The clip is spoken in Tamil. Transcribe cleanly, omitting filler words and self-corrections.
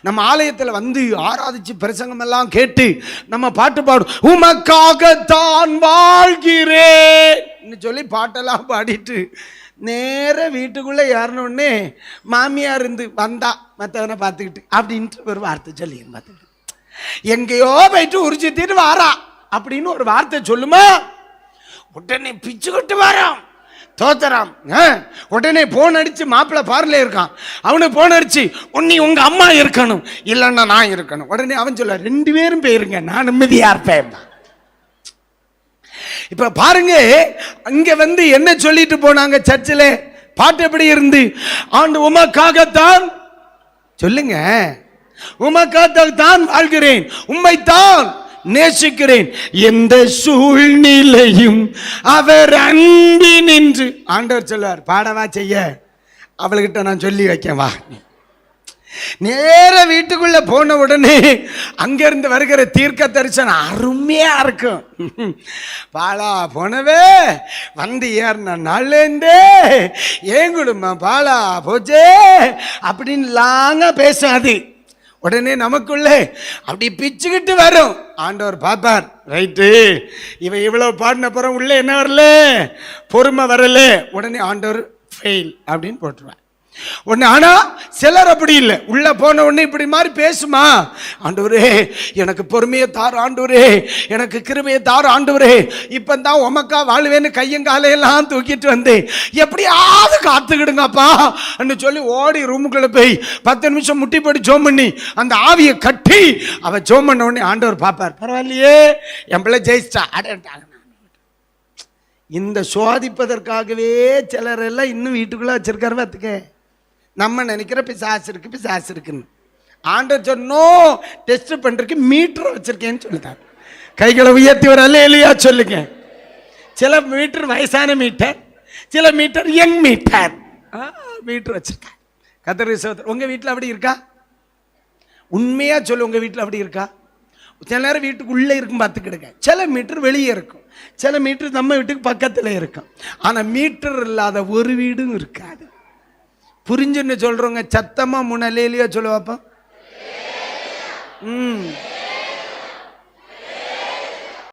நம்ம ஆலயத்தில் வந்து ஆராதிச்சு பிரசங்கம் எல்லாம் கேட்டு நம்ம பாட்டு பாடும், உமக்காகத்தான் வாழ்கிறேன் சொல்லி பாட்டெல்லாம் பாடிட்டு நேர வீட்டுக்குள்ளே ஏறணுன்னே மாமியார் இருந்து வந்தா மற்றவனை பார்த்துக்கிட்டு அப்படின்ட்டு ஒரு வார்த்தை சொல்லி பார்த்துக்கிட்டு எங்கேயோ போயிட்டு உரிச்சுத்திட்டு வாரா அப்படின்னு ஒரு வார்த்தை சொல்லுமா, உடனே பிச்சு கொட்டு வாராம் தோத்தராம். உடனே போன் அடிச்சு மாப்பிள்ளை பார்ல இருக்கான், அவனுக்கு போன் அடிச்சு உன்னை உங்க அம்மா இருக்கணும் இல்லைன்னா நான் இருக்கணும். உடனே அவன் சொல்ல 2 பேரும் போயிருங்க, நான் நிம்மதியா இருப்பேன். இப்ப பாருங்க, அங்க வந்து என்ன சொல்லிட்டு போனாங்க சர்ச்சில், பாட்டு எப்படி இருந்து, ஆண்டு உமக்காகத்தான் சொல்லுங்க, உமக்காகத்தான் வாழ்கிறேன், உம்மைத்தான் நேசிக்கிறேன், எந்த சூழ்நிலையும் அவர் அன்பினின்று. ஆண்டவர் சொல்வார், பாடவா செய்ய அவள்கிட்ட நான் சொல்லி வைக்கவா. நேர வீட்டுக்குள்ள போன உடனே அங்கிருந்து வருகிற தீர்க்க தரிசனம் அருமையா இருக்கும். பாலா போனவே வந்து ஏறின நாள்லேருந்தே ஏன் குடும்பம் பாலா போச்சே அப்படின்னு லாங்க பேசாது. உடனே நமக்குள்ளே அப்படி பிச்சுக்கிட்டு வரும். ஆண்டவர் பார்ப்பார், ரைட்டு இவன் இவ்வளவு பாடின பிறகு உள்ளே என்ன வரல, பொறுமை வரல. உடனே ஆண்டவர் ஃபெயில் அப்படின்னு போட்டுருவார். உடனே ஆனா சிலர் அப்படி இல்லை, உள்ள போன உடனே இப்படி மாதிரி பேசுமா, ஆண்டவரே எனக்கு பொறுமையை தார், ஆண்டவரே எனக்கு கிருபையை தார், ஆண்டவரே இப்பந்தான் உமக்கா வாழுவேன்னு கையங்காலையெல்லாம் தூக்கிட்டு வந்தேன், எப்படியாவது காத்துக்கிடுங்கப்பா என்று சொல்லி ஓடி ரூமுக்குள்ள போய் 10 நிமிஷம் முட்டி போட்டு ஜோம் பண்ணி அந்த ஆவியை கட்டி அவ ஜோம் பண்ண உடனே ஆண்டவர் பார்ப்பார், பரவாயில்லையே என் பிள்ளை ஜெயிச்சிட்டா அடட்டாங்க. இந்த சோதிப்பதற்காகவே சிலர் எல்லாம் இன்னும் வீட்டுக்குள்ள வச்சிருக்காரு. பார்த்துக்க, நம்ம நினைக்கிற பிசாசு இருக்குன்னு. ஆண்டவர் சொன்னோம் டெஸ்ட் பண்றதுக்கு மீட்டர் வச்சிருக்கேன்னு சொல்லிட்டார். கைகளை உயர்த்தி ஒரு அல்லேலூயா சொல்லுங்க. சில மீட்டர் வயசான மீட்டர், சில மீட்டர் யங் மீட்டர் மீட்டர் வச்சிருக்கார். கர்த்தருடைய சகோதரர், உங்க வீட்டில் அப்படி இருக்கா? உண்மையா சொல்லு, உங்க வீட்டில் அப்படி இருக்கா? சில நேரம் வீட்டுக்குள்ளே இருக்கும் பார்த்துக்கிடுங்க. சில மீட்டர் வெளியே இருக்கும், சில மீட்டர் நம்ம வீட்டுக்கு பக்கத்தில் இருக்கும். ஆனால் மீட்டர் இல்லாத ஒரு வீடும் இருக்காது. புரிஞ்சுன்னு சொல்றவங்க சத்தமா முன்னலேலியா சொல்லுவாப்பா.